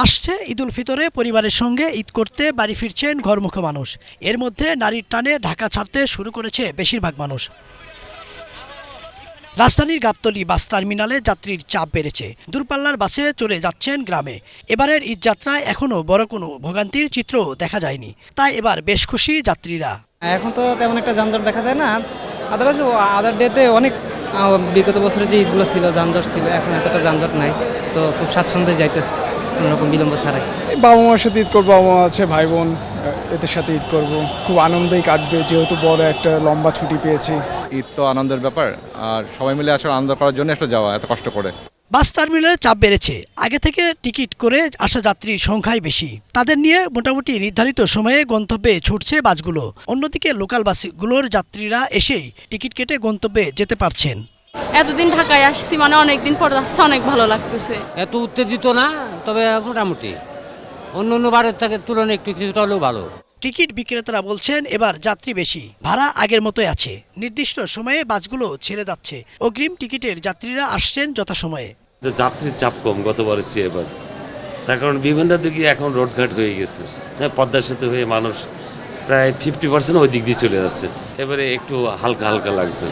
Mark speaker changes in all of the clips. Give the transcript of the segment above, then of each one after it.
Speaker 1: আসছে ঈদুল ফিতরে পরিবারের সঙ্গে ঈদ করতে বাড়ি ফিরছেন ঘরমুখো মানুষ। এর মধ্যে নারীর টানে ঢাকা ছাড়তে শুরু করেছে বেশিরভাগ মানুষ। রাজধানীর গাবতলী বাস টার্মিনালে যাত্রীর চাপ বেড়েছে। দূরপাল্লার বাসে চলে যাচ্ছেন গ্রামে। এবারের ঈদযাত্রায় এখনও বড় কোনো ভোগান্তির চিত্র দেখা যায়নি, তাই এবার বেশ খুশি যাত্রীরা।
Speaker 2: এখন তো তেমন একটা যানজট দেখা যায় না। আদারওয়াইজ আদার ডেতে অনেক বিগত বছরে যে ঈদগুলো ছিল যানজট ছিল, এখন এতটা যানজট নাই, তো খুব স্বাচ্ছন্দ্যে যাইতেছে কোনো রকম বিলম্ব ছাড়াই।
Speaker 3: বাবা মার সাথে ঈদ করবো, বাবা মা আছে, ভাই বোন, এদের সাথে ঈদ করব। খুব আনন্দেই কাটবে, যেহেতু বড় একটা লম্বা ছুটি পেয়েছি।
Speaker 4: ঈদ তো আনন্দের ব্যাপার, আর সবাই মিলে আসলে আনন্দ করার জন্য একটা যাওয়া এত কষ্ট করে।
Speaker 1: বাস টার্মিনালে চাপ বেড়েছে। আগে থেকে টিকিট করে আসা যাত্রীর সংখ্যাই বেশি। তাদের নিয়ে মোটামুটি নির্ধারিত সময়ে গন্তব্যে ছুটছে বাসগুলো। অন্যদিকে লোকাল বাসগুলোর যাত্রীরা এসেই টিকিট কেটে গন্তব্যে যেতে পারছেন।
Speaker 5: এতদিন ঢাকায় আসছি, মানে অনেকদিন পর যাচ্ছে, অনেক ভালো লাগতেছে।
Speaker 6: এত উত্তেজিত না, তবে মোটামুটি অন্য বারের থেকে তুলনায় একটু কিছুটা হলেও ভালো।
Speaker 1: টিকিট বিক্রেতারা বলছেন এবার যাত্রী বেশি, ভাড়া আগের মতোই আছে। নির্দিষ্ট সময়ে বাসগুলো ছেড়ে যাচ্ছে। অগ্রিম টিকিটের যাত্রীরা আসছেন যথাসময়ে।
Speaker 7: যাত্রীর চাপ কম গতবারের চেয়ে এবার, তার কারণ বিভিন্ন দিকে এখন রোডঘাট হয়ে গেছে। পদ্মা সেতু হয়ে মানুষ প্রায় 50% ওই দিক দিয়ে চলে যাচ্ছে। এবারে একটু হালকা হালকা লাগছে।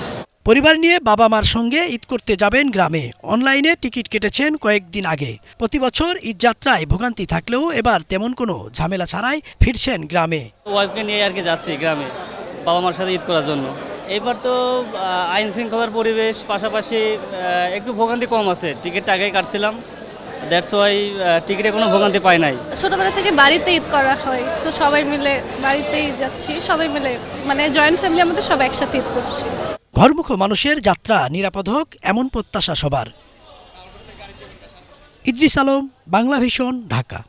Speaker 1: পরিবার নিয়ে বাবা মার সঙ্গে ঈদ করতে যাবেন গ্রামে। অনলাইনে টিকিট কেটেছেন কয়েকদিন আগে। প্রতি বছর ঈদযাত্রায় ভোগান্তি থাকলেও এবার তেমন কোনো ঝামেলা ছাড়াই ফিরছেন গ্রামে।
Speaker 2: ওয়াইফকে নিয়ে আর কি যাচ্ছি গ্রামে বাবা মার সাথে ঈদ করার জন্য। এবার তো আইন শৃঙ্খলার পরিবেশ, পাশাপাশি একটু ভোগান্তি কম আছে। টিকিটটা আগেই কাটছিলাম, দ্যাটস ওয়াই টিকিটে কোনো ভোগান্তি পাই নাই।
Speaker 8: ছোটবেলা থেকে বাড়িতে ঈদ করা হয়, তো সবাই মিলে বাড়িতেই যাচ্ছি, সবাই মিলে মানে জয়েন্ট ফ্যামিলি, আমাদের সবাই একসাথে ঈদ করছি।
Speaker 1: ঘরমুখো মানুষের যাত্রা নিরাপদ হোক, এমন প্রত্যাশা সবার। ইদ্রিস আলম, বাংলা ভিশন, ঢাকা।